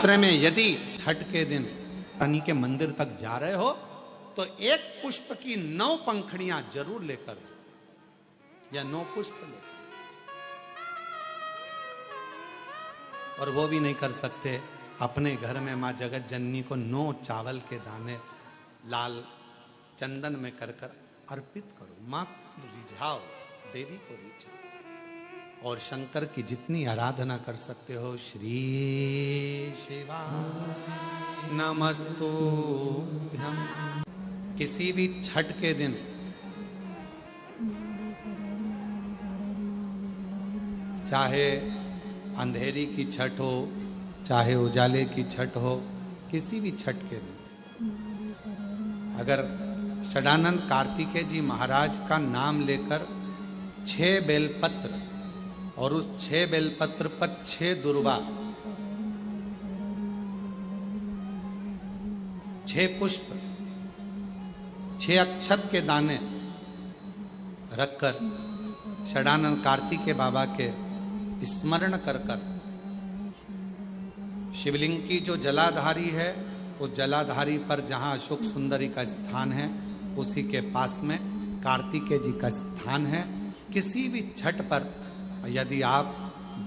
शास्त्र में यदि छठ के दिन शनि के मंदिर तक जा रहे हो तो एक पुष्प की 9 पंखड़ियां जरूर लेकर जाओ, या 9 पुष्प लेकर। और वो भी नहीं कर सकते, अपने घर में मां जगत जननी को 9 चावल के दाने लाल चंदन में कर कर अर्पित करो। मां को रिझाओ, देवी को रिझाओ, और शंकर की जितनी आराधना कर सकते हो, श्री शिवा नमस्तुभ्यं। किसी भी छठ के दिन चाहे अंधेरी की छठ हो, चाहे उजाले की छठ हो, किसी भी छठ के दिन अगर षडानंद कार्तिकेय जी महाराज का नाम लेकर 6 बेलपत्र और उस 6 बेलपत्र पर 6 दुर्वा, 6 पुष्प, 6 अक्षत के दाने रखकर षडानंद कार्तिकेय बाबा के स्मरण कर कर शिवलिंग की जो जलाधारी है, उस जलाधारी पर जहां अशोक सुंदरी का स्थान है, उसी के पास में कार्तिकेय जी का स्थान है। किसी भी छठ पर यदि आप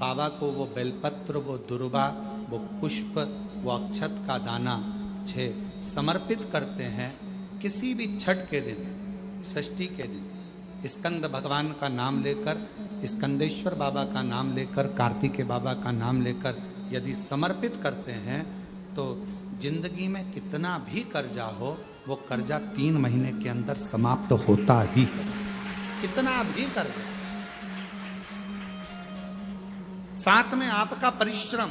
बाबा को वो बेलपत्र, वो दुर्वा, वो पुष्प, वो अक्षत का दाना 6 समर्पित करते हैं, किसी भी छठ के दिन, षष्ठी के दिन स्कंद भगवान का नाम लेकर, स्कंदेश्वर बाबा का नाम लेकर, कार्तिकेय बाबा का नाम लेकर यदि समर्पित करते हैं तो जिंदगी में कितना भी कर्जा हो, वो कर्जा 3 महीने के अंदर समाप्त होता ही है। कितना भी कर्जा, साथ में आपका परिश्रम,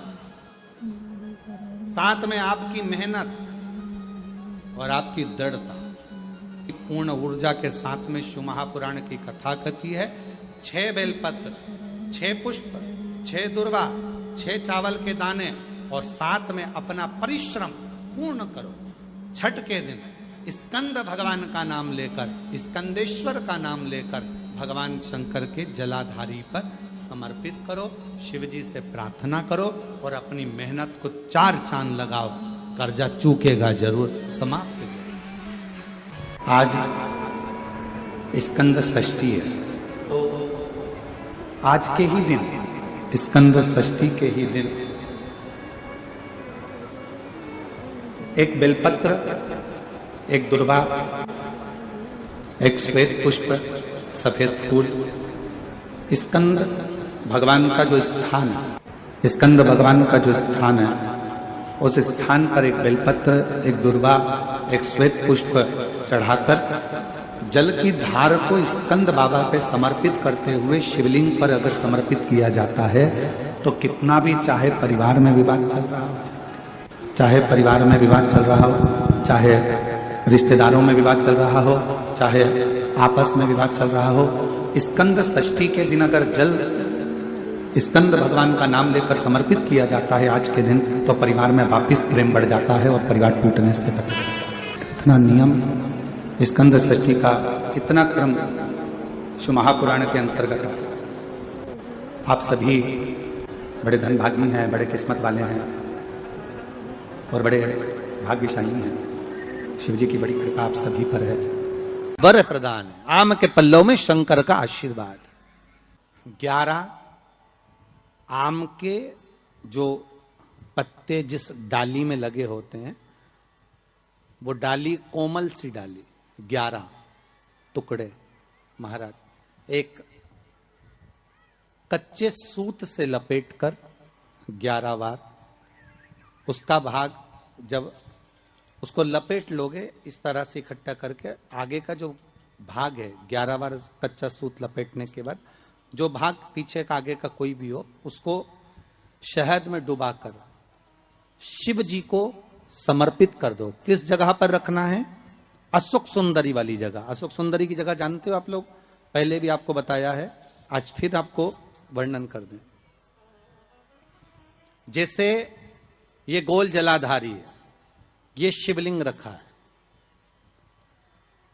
साथ में आपकी मेहनत और आपकी दृढ़ता, पूर्ण ऊर्जा के साथ में शिव महापुराण की कथा कथी है। 6 बेलपत्र, 6 पुष्प, 6 दुर्वा, 6 चावल के दाने और साथ में अपना परिश्रम पूर्ण करो। छठ के दिन स्कंद भगवान का नाम लेकर, स्कंदेश्वर का नाम लेकर भगवान शंकर के जलाधारी पर समर्पित करो, शिव जी से प्रार्थना करो और अपनी मेहनत को 4 चांद लगाओ, कर्जा चूकेगा जरूर, समाप्त जरूर। आज स्कंद षष्ठी है, तो आज के ही दिन, स्कंद षष्ठी के ही दिन एक बेलपत्र, एक दुर्वा, एक श्वेत पुष्प, सफेद फूल, स्कंद भगवान का जो स्थान है, स्कंद भगवान का जो स्थान है, उस स्थान पर एक बेलपत्र, एक दुर्वा, एक श्वेत पुष्प चढ़ाकर जल की धार को स्कंद बाबा पे समर्पित करते हुए शिवलिंग पर अगर समर्पित किया जाता है तो कितना भी, चाहे परिवार में विवाद चल रहा हो, चाहे परिवार में विवाद चल रहा हो, चाहे रिश्तेदारों में विवाद चल रहा हो, चाहे आपस में विवाद चल रहा हो, स्कंद षष्ठी के दिन अगर जल स्कंद भगवान का नाम लेकर समर्पित किया जाता है आज के दिन, तो परिवार में वापिस प्रेम बढ़ जाता है और परिवार टूटने से बच जाता है। इतना नियम स्कंद षष्ठी का, इतना क्रम शिव महापुराण के अंतर्गत। आप सभी बड़े धनभागी हैं, बड़े किस्मत वाले हैं और बड़े भाग्यशाली हैं। शिव जी की बड़ी कृपा आप सभी पर है। वर प्रदान है, आम के पल्लव में शंकर का आशीर्वाद। 11 आम के जो पत्ते जिस डाली में लगे होते हैं, वो डाली कोमल सी डाली, 11 टुकड़े महाराज एक कच्चे सूत से लपेटकर 11 बार उसका भाग, जब उसको लपेट लोगे इस तरह से इकट्ठा करके, आगे का जो भाग है 11 बार कच्चा सूत लपेटने के बाद जो भाग पीछे का, आगे का कोई भी हो, उसको शहद में डुबाकर शिव जी को समर्पित कर दो। किस जगह पर रखना है? अशोक सुंदरी वाली जगह। अशोक सुंदरी की जगह जानते हो आप लोग, पहले भी आपको बताया है, आज फिर आपको वर्णन कर दें। जैसे ये गोल जलाधारी है, ये शिवलिंग रखा है,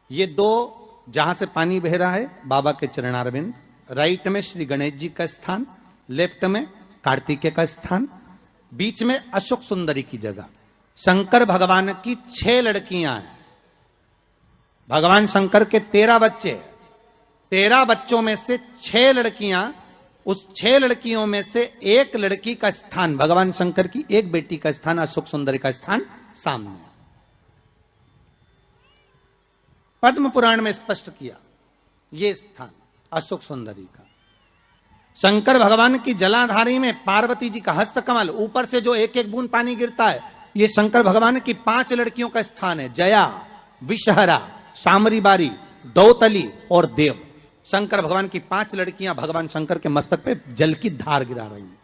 ये 2 जहां से पानी बह रहा है बाबा के चरणारविंद, राइट में श्री गणेश जी का स्थान, लेफ्ट में कार्तिकेय का स्थान, बीच में अशोक सुंदरी की जगह। शंकर भगवान की 6 लड़कियां हैं। भगवान शंकर के 13 बच्चे, 13 बच्चों में से 6 लड़कियां, उस 6 लड़कियों में से एक लड़की का स्थान, भगवान शंकर की एक बेटी का स्थान, अशोक सुंदरी का स्थान सामने। पद्म पुराण में स्पष्ट किया यह स्थान अशोक सुंदरी का। शंकर भगवान की जलाधारी में पार्वती जी का हस्तकमल, ऊपर से जो एक एक बूंद पानी गिरता है, यह शंकर भगवान की 5 लड़कियों का स्थान है। जया, विषहरा, सामरीबारी, दौतली और देव। शंकर भगवान की 5 लड़कियां भगवान शंकर के मस्तक पे जल की धार गिरा रही हैं।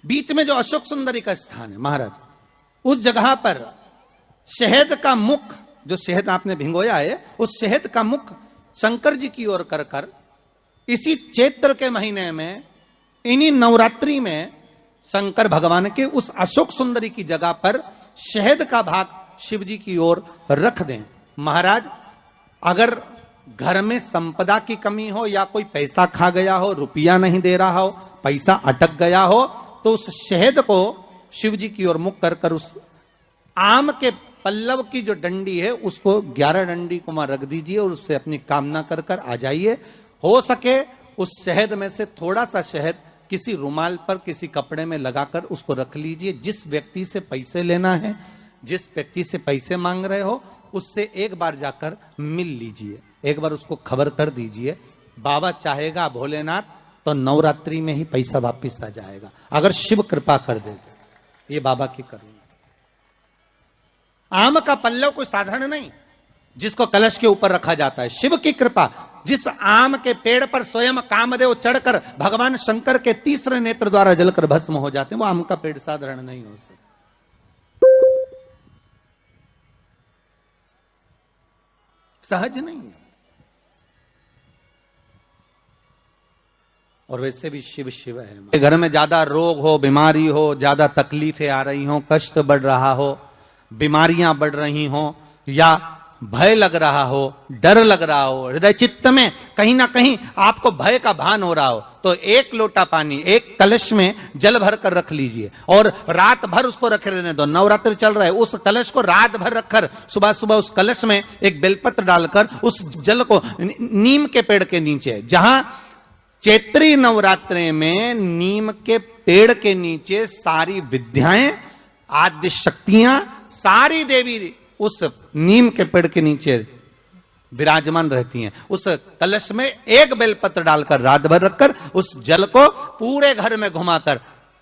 बीच में जो अशोक सुंदरी का स्थान है महाराज, उस जगह पर शहद का मुख, जो शहद आपने भिंगोया है, उस शहद का मुख शंकर जी की ओर कर कर इसी चैत्र के महीने में, इन्हीं नवरात्रि में शंकर भगवान के उस अशोक सुंदरी की जगह पर शहद का भाग शिव जी की ओर रख दें। महाराज, अगर घर में संपदा की कमी हो या कोई पैसा खा गया हो, रुपया नहीं दे रहा हो, पैसा अटक गया हो, तो उस शहद को शिव जी की ओर मुख कर कर उस आम के पल्लव की जो डंडी है उसको 11 डंडी को वहां रख दीजिए और उससे अपनी कामना कर कर आ जाइए। हो सके उस शहद में से थोड़ा सा शहद किसी रुमाल पर, किसी कपड़े में लगाकर उसको रख लीजिए। जिस व्यक्ति से पैसे लेना है, जिस व्यक्ति से पैसे मांग रहे हो, उससे एक बार जाकर मिल लीजिए, एक बार उसको खबर कर दीजिए। बाबा चाहेगा भोलेनाथ तो नवरात्रि में ही पैसा वापिस आ जाएगा, अगर शिव कृपा कर दे। ये बाबा की करुणा। आम का पल्लव कोई साधारण नहीं जिसको कलश के ऊपर रखा जाता है, शिव की कृपा। जिस आम के पेड़ पर स्वयं कामदेव चढ़कर भगवान शंकर के तीसरे नेत्र द्वारा जलकर भस्म हो जाते हैं, वो आम का पेड़ साधारण नहीं हो सकता। सहज नहीं है। और वैसे भी शिव शिव है। घर में ज्यादा रोग हो, बीमारी हो, ज्यादा तकलीफें आ रही हो, कष्ट बढ़ रहा हो, बीमारियां बढ़ रही हो, या भय लग रहा हो, डर लग रहा हो, हृदय चित्त में कहीं ना कहीं आपको भय का भान हो रहा हो, तो एक लोटा पानी, एक कलश में जल भर कर रख लीजिए और रात भर उसको रखे रहने दो। नवरात्रि चल रहा है, उस कलश को रात भर रखकर सुबह सुबह उस कलश में एक बेलपत्र डालकर उस जल को नीम के पेड़ के नीचे, जहां चैत्री नवरात्रि में नीम के पेड़ के नीचे सारी विद्याएं, आद्य शक्तियां, सारी देवी उस नीम के पेड़ के नीचे विराजमान रहती हैं। उस कलश में एक बेलपत्र डालकर रात भर रखकर उस जल को पूरे घर में घुमाकर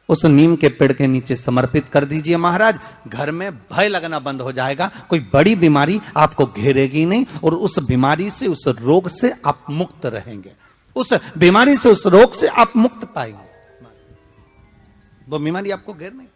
उस नीम के पेड़ के नीचे समर्पित कर दीजिए। महाराज, घर में भय लगना बंद हो जाएगा, कोई बड़ी बीमारी आपको घेरेगी नहीं और उस बीमारी से, उस रोग से आप मुक्त रहेंगे। उस बीमारी से, उस रोग से आप मुक्त पाएंगे। वो बीमारी आपको घेर नहीं।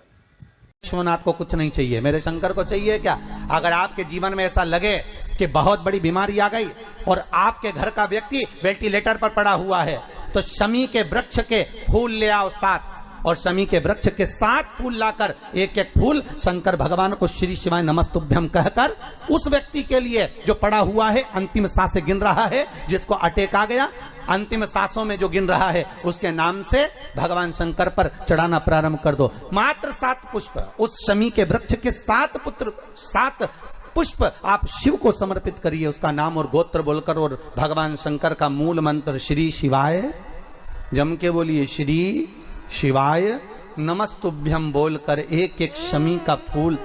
विश्वनाथ को कुछ नहीं चाहिए, मेरे शंकर को चाहिए क्या? अगर आपके जीवन में ऐसा लगे कि बहुत बड़ी बीमारी आ गई और आपके घर का व्यक्ति वेंटिलेटर पर पड़ा हुआ है, तो शमी के वृक्ष के फूल ले आओ 7, और शमी के वृक्ष के 7 फूल लाकर एक एक फूल शंकर भगवान को श्री शिवाय नमस्तुभ्यम कहकर उस व्यक्ति के लिए जो पड़ा हुआ है, अंतिम सांसें गिन रहा है, जिसको अटैक आ गया, अंतिम सांसों में जो गिन रहा है, उसके नाम से भगवान शंकर पर चढ़ाना प्रारंभ कर दो। मात्र 7 पुष्प, उस शमी के वृक्ष के 7 पुष्प आप शिव को समर्पित करिए, उसका नाम और गोत्र बोलकर, और भगवान शंकर का मूल मंत्र श्री शिवाय जम के बोलिए, श्री शिवाय नमस्तुभ्यम बोलकर एक एक शमी का फूल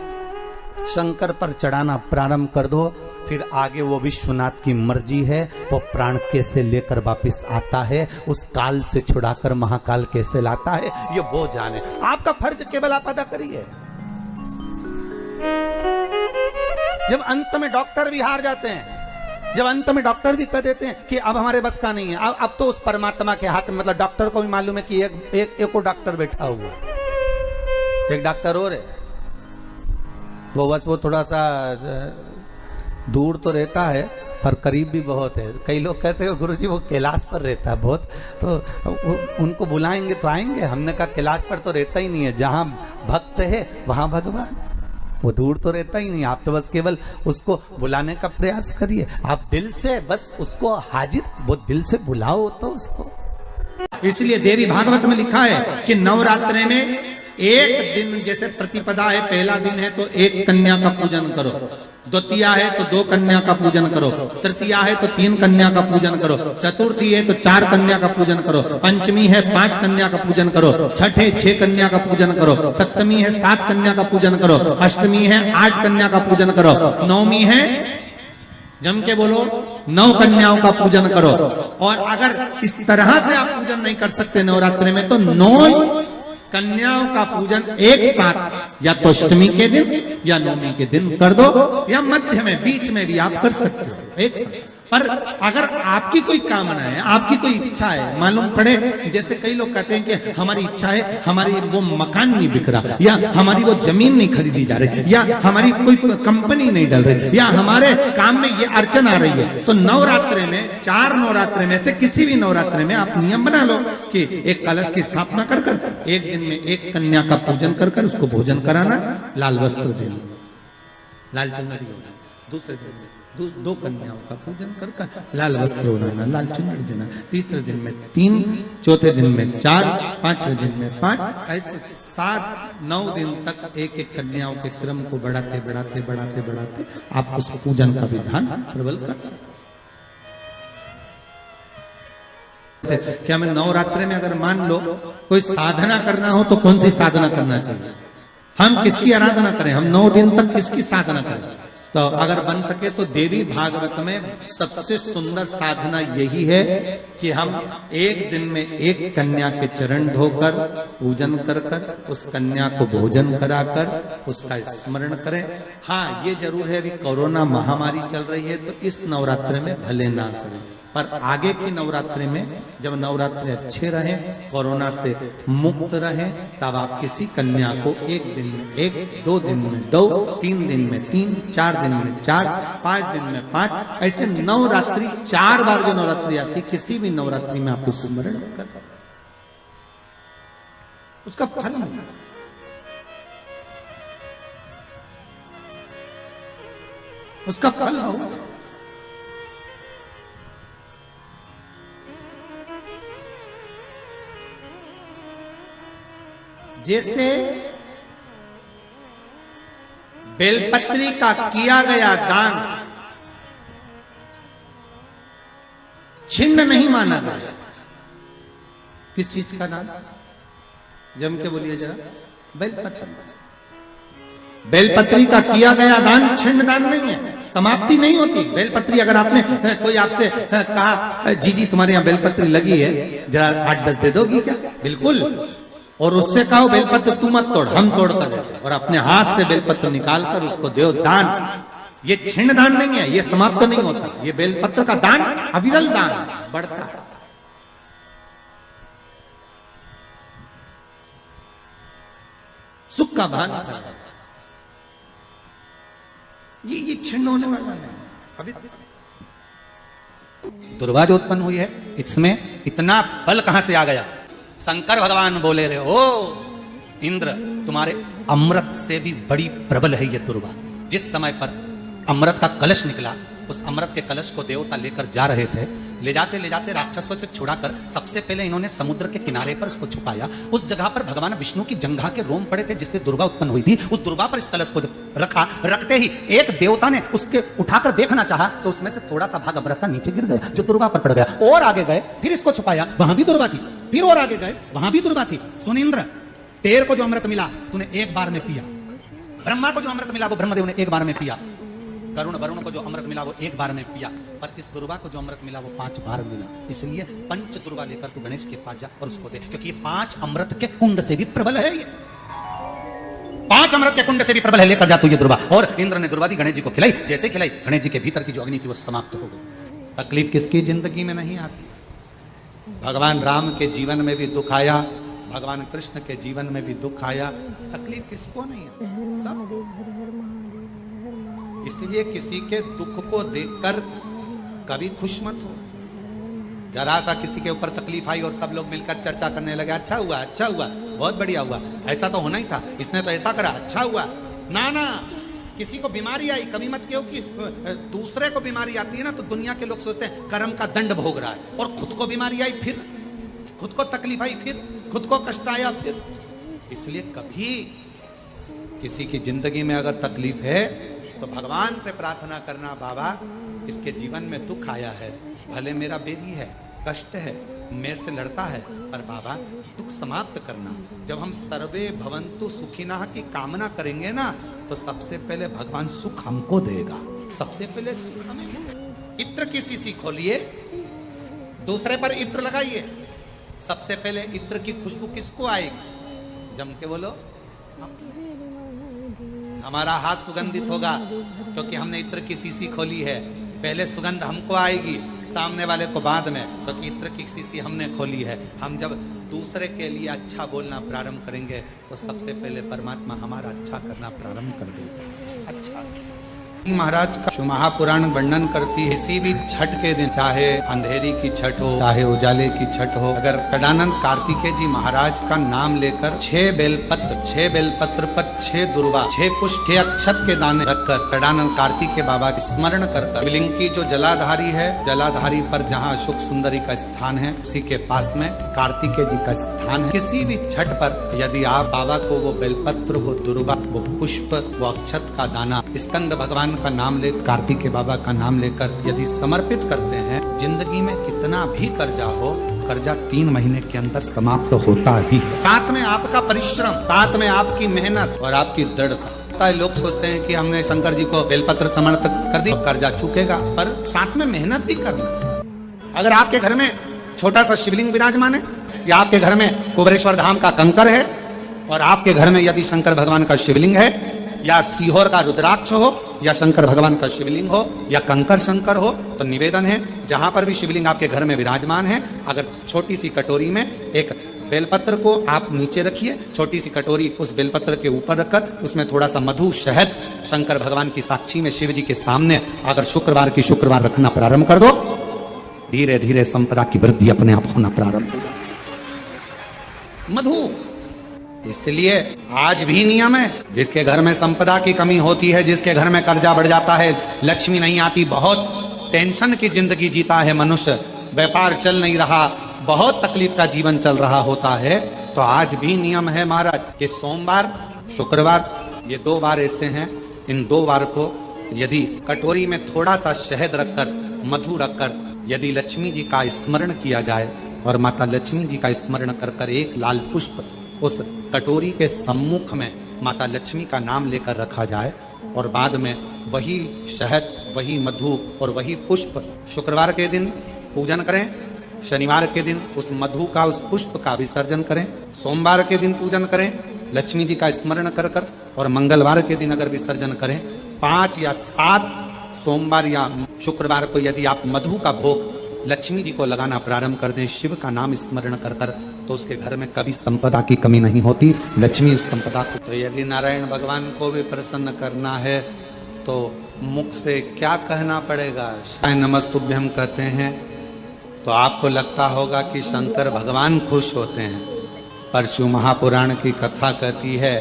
शंकर पर चढ़ाना प्रारंभ कर दो। फिर आगे वो विश्वनाथ की मर्जी है, वो प्राण कैसे लेकर वापिस आता है, उस काल से छुड़ाकर महाकाल कैसे लाता है, ये वो जाने। आपका फर्ज केवल आप अदा करिए। जब अंत में डॉक्टर भी हार जाते हैं, जब अंत में डॉक्टर भी कह देते हैं कि अब हमारे बस का नहीं है, अब तो उस परमात्मा के हाथ में, मतलब डॉक्टर को भी मालूम है कि एक और डॉक्टर बैठा हुआ है, एक डॉक्टर और है, वो बस वो थोड़ा सा दूर तो रहता है पर करीब भी बहुत है। कई लोग कहते हैं गुरुजी वो कैलाश पर रहता है बहुत, तो उनको बुलाएंगे तो आएंगे। हमने कहा कैलाश पर तो रहता ही नहीं है, जहां भक्त है वहां भगवान, वो दूर तो रहता ही नहीं। आप तो बस केवल उसको बुलाने का प्रयास करिए, आप दिल से बस उसको हाजिर, वो दिल से बुलाओ तो उसको। इसलिए देवी भागवत में लिखा है कि नवरात्रि में एक दिन, जैसे प्रतिपदा है, पहला दिन है तो एक कन्या का पूजन करो, द्वितीया है तो 2 कन्या का पूजन करो, तृतीया है तो 3 कन्या का पूजन करो, चतुर्थी है तो 4 कन्या का पूजन करो, पंचमी है 5 कन्या का पूजन करो, छठ है 6 कन्या का पूजन करो, सप्तमी है 7 कन्या का पूजन करो, अष्टमी है 8 कन्या का पूजन करो, नवमी है, जम के बोलो, 9 कन्याओं का पूजन करो। और अगर इस तरह से आप पूजन नहीं कर सकते नवरात्रि में तो 9 कन्याओं का पूजन एक साथ, या तो अष्टमी के दिन या नवमी के दिन कर दो, या मध्य में, बीच में भी आप कर सकते हो एक साथ। पर अगर आपकी कोई कामना है, आपकी कोई इच्छा है, मालूम पड़े, जैसे कई लोग कहते हैं कि हमारी इच्छा है, हमारी वो मकान नहीं बिक रहा, या हमारी वो जमीन नहीं खरीदी जा रही, या हमारी कोई कंपनी नहीं डल रही, या हमारे काम में ये अड़चन आ रही है, तो नवरात्रि में, 4 नवरात्रि में से किसी भी नवरात्रि में आप नियम बना लो कि एक कलश की स्थापना कर कर एक दिन में 1 कन्या का पूजन कर कर उसको भोजन कराना, लाल वस्त्र देना, लाल चुनरी देना, दूसरे दिन में 2 कन्याओं का पूजन कर कर लाल वस्त्र ओढ़ाना, लाल चुनरी देना, तीसरे दिन में 3, चौथे दिन में 4, 5वें दिन में 5, ऐसे 7-9 दिन तक एक एक कन्याओं के क्रम को बढ़ाते बढ़ाते बढ़ाते बढ़ाते आप उस पूजन का विधान प्रबल कर सकते। क्या मैं नवरात्रि में अगर मान लो कोई साधना करना हो तो कौन सी साधना करना चाहिए? हम किसकी आराधना करें? हम 9 दिन तक किसकी साधना करें? तो अगर बन सके तो देवी भागवत में सबसे सुंदर साधना यही है कि हम एक दिन में 1 कन्या के चरण धोकर पूजन कर कर उस कन्या को भोजन कराकर उसका स्मरण करें। हाँ, ये जरूर है कि कोरोना महामारी चल रही है तो इस नवरात्रि में भले ना करें, पर आगे की नवरात्रि में जब नवरात्रि अच्छे रहें, कोरोना से मुक्त रहें, तब आप किसी कन्या को 1 दिन में 1, 2 दिन में 2, 3 दिन में 3, 4 दिन में 4, 5 दिन में 5, ऐसे नवरात्रि 4 बार जो नवरात्रि आती, किसी भी नवरात्रि में आप स्मरण कर उसका फल मिलेगा। उसका फल होगा। जैसे बेलपत्री का किया गया दान छिन्न नहीं माना गया। किस चीज का दान? जम के बोलिए जरा। बेलपत्री। बेलपत्री का किया गया दान छिन्न दान नहीं है, समाप्ति नहीं होती। बेलपत्री अगर आपने कोई आपसे कहा जी जी तुम्हारे यहाँ बेलपत्री लगी है, जरा 8-10 दे दोगी क्या? बिल्कुल। और उससे कहो बेलपत्र तू मत तोड़, हम तोड़ कर देते, और अपने हाथ से बेलपत्र निकाल कर उसको दो दान। ये छिन्न दान नहीं है, ये समाप्त नहीं होता। ये बेलपत्र का दान अविरल दान बढ़ता है। सुख का भान ये छिन्न होने वाला नहीं। अभी दुर्वा जो उत्पन्न हुई है, इसमें इतना बल कहां से आ गया? शंकर भगवान बोले रहे, ओ इंद्र तुम्हारे अमृत से भी बड़ी प्रबल है ये दुर्वा। जिस समय पर अमृत का कलश निकला, उस अमृत के कलश को देवता लेकर जा रहे थे, ले जाते राक्षसों से छुड़ाकर सबसे पहले इन्होंने समुद्र के किनारे पर उसको छुपाया। उस जगह पर भगवान विष्णु की जंघा के रोम पड़े थे जिससे दुर्गा उत्पन्न हुई थी। उस दुर्गा पर इस कलश को रखा, रखते ही एक देवता ने उसके उठाकर देखना चाहा तो उसमें से थोड़ा सा भाग अमृत का नीचे गिर गया जो दुर्गा पर पड़ गया। और आगे गए, फिर इसको छुपाया, वहां भी दुर्गा थी। फिर और आगे गए, वहां भी दुर्गा थी। सुन इंद्र, तेरे को जो अमृत मिला तूने एक बार में पिया। ब्रह्मा को जो अमृत मिला वो ब्रह्मदेव ने एक बार में पिया। वरुण को जो अमृत मिला वो एक बार में पिया। पर इस दुर्गा को जो अमृत मिला वो 5 बार मिला। इसलिए 5 दुर्गा लेकर तू गणेश के पास जा और उसको दे, क्योंकि ये 5 अमृत के कुंड से भी प्रबल है। ये 5 अमृत के कुंड से भी प्रबल है, लेकर जा तू ये दुर्गा। और इंद्र ने दुर्गा दी, गणेश जी को खिलाई। जैसे खिलाई, गणेश जी के भीतर की जो अग्नि थी वो समाप्त हो गई। तकलीफ किसकी जिंदगी में नहीं आती? भगवान राम के जीवन में भी दुख आया, भगवान कृष्ण के जीवन में भी दुख आया। तकलीफ किसको नहीं आती? सब। इसलिए किसी के दुख को देखकर कभी खुश मत हो। जरा सा किसी के ऊपर तकलीफ आई और सब लोग मिलकर चर्चा करने लगे, अच्छा हुआ, अच्छा हुआ, बहुत बढ़िया हुआ, ऐसा तो होना ही था, इसने तो ऐसा करा, अच्छा हुआ। ना ना, किसी को बीमारी आई कभी मत कहो कि दूसरे को बीमारी आती है ना तो दुनिया के लोग सोचते हैं कर्म का दंड भोग रहा है, और खुद को बीमारी आई फिर खुद को तकलीफ आई, फिर खुद को कष्ट आया, फिर। इसलिए कभी किसी की जिंदगी में अगर तकलीफ है तो भगवान से प्रार्थना करना, बाबा इसके जीवन में दुख आया है, भले मेरा बेरी है, कष्ट है, मेरे से लड़ता है, पर बाबा दुख समाप्त करना। जब हम सर्वे भवन्तु सुखिनः की कामना करेंगे ना, तो सबसे पहले भगवान सुख हमको देगा। सबसे पहले सुख हमें। इत्र की शीशी खोलिए, दूसरे पर इत्र लगाइए, सबसे पहले इत्र की खुशबू किसको आएगी? जम के बोलो, हमारा हाथ सुगंधित होगा क्योंकि हमने इत्र की शीशी खोली है। पहले सुगंध हमको आएगी, सामने वाले को बाद में, क्योंकि इत्र की शीशी हमने खोली है। हम जब दूसरे के लिए अच्छा बोलना प्रारंभ करेंगे तो सबसे पहले परमात्मा हमारा अच्छा करना प्रारंभ कर देगा। अच्छा महाराज का शिव महापुराण वर्णन करती है, किसी भी छठ के दिन, चाहे अंधेरी की छठ हो, चाहे उजाले की छठ हो, अगर कडानंद कार्तिकेय जी महाराज का नाम लेकर 6 बेलपत्र पर 6 दुर्वा, 6 कुश, 6 अक्षत के दाने रखकर कडानंद कार्तिकेय बाबा की स्मरण कर शिवलिंग की जो जलाधारी है, जलाधारी पर जहाँ सुख सुंदरी का स्थान है, उसी के पास में कार्तिकेय जी का स्थान है। किसी भी छठ पर यदि आप बाबा को वो बेलपत्र, वो दुर्वा, वो पुष्प, वो अक्षत का दाना, स्कंद भगवान का नाम लेकर, कार्तिकेय बाबा का नाम लेकर यदि समर्पित करते हैं, जिंदगी में कितना भी कर्जा हो, कर्जा 3 महीने के अंदर समाप्त होता ही। साथ में आपका परिश्रम, साथ में आपकी मेहनत और आपकी दृढ़ता। लोग सोचते हैं कि हमने शंकर जी को बेलपत्र समर्पित कर दी, कर्जा चुकेगा, पर साथ में मेहनत भी करना। अगर आपके घर में छोटा सा शिवलिंग विराजमान है, या आपके घर में कुबेरेश्वर धाम का कंकर है, और आपके घर में यदि शंकर भगवान का शिवलिंग है, या सीहोर का रुद्राक्ष हो, या शंकर भगवान का शिवलिंग हो, या कंकर शंकर हो, तो निवेदन है, जहां पर भी शिवलिंग आपके घर में विराजमान है, अगर छोटी सी कटोरी में एक बेलपत्र को आप नीचे रखिए, छोटी सी कटोरी उस बेलपत्र के ऊपर रखकर उसमें थोड़ा सा मधु, शहद, शंकर भगवान की साक्षी में शिव जी के सामने अगर शुक्रवार रखना प्रारंभ कर दो, धीरे धीरे संपदा की वृद्धि अपने आप होना प्रारंभ हो जाए। मधु, इसलिए आज भी नियम है, जिसके घर में संपदा की कमी होती है, जिसके घर में कर्जा बढ़ जाता है, लक्ष्मी नहीं आती, बहुत टेंशन की जिंदगी जीता है मनुष्य, व्यापार चल नहीं रहा, बहुत तकलीफ का जीवन चल रहा होता है, तो आज भी नियम है महाराज, ये सोमवार, शुक्रवार, ये 2 बार ऐसे हैं, इन 2 बार को यदि कटोरी में थोड़ा सा शहद रखकर, मधु रखकर यदि लक्ष्मी जी का स्मरण किया जाए, और माता लक्ष्मी जी का स्मरण कर एक लाल पुष्प उस कटोरी के सम्मुख में माता लक्ष्मी का नाम लेकर रखा जाए, और बाद में वही शहद, वही मधु और वही पुष्प शुक्रवार के दिन पूजन करें, शनिवार के दिन उस मधु का, उस पुष्प का विसर्जन करें, सोमवार के दिन पूजन करें लक्ष्मी जी का स्मरण कर कर, और मंगलवार के दिन अगर विसर्जन करें, 5 या 7 सोमवार या शुक्रवार को यदि आप मधु का भोग लक्ष्मी जी को लगाना प्रारंभ कर दें, शिव का नाम स्मरण कर कर, तो उसके घर में कभी संपदा की कमी नहीं होती, लक्ष्मी उस संपदा को। तो यदि नारायण भगवान को भी प्रसन्न करना है तो मुख से क्या कहना पड़ेगा? नमस्तुभ्यम कहते हैं तो आपको लगता होगा कि शंकर भगवान खुश होते हैं, पर शिव महापुराण की कथा कहती है,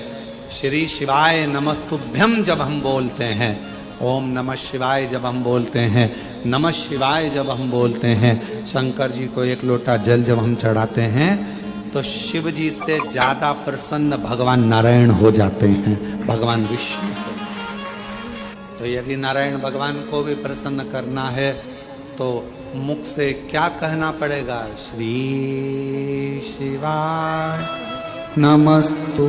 श्री शिवाय नमस्तुभ्यम जब हम बोलते हैं, ओम नमः शिवाय जब हम बोलते हैं, नमः शिवाय जब हम बोलते हैं, शंकर जी को 1 लोटा जल जब हम चढ़ाते हैं, तो शिव जी से ज्यादा प्रसन्न भगवान नारायण हो जाते हैं, भगवान विष्णु। तो यदि नारायण भगवान को भी प्रसन्न करना है तो मुख से क्या कहना पड़ेगा? श्री शिवाय नमस्तु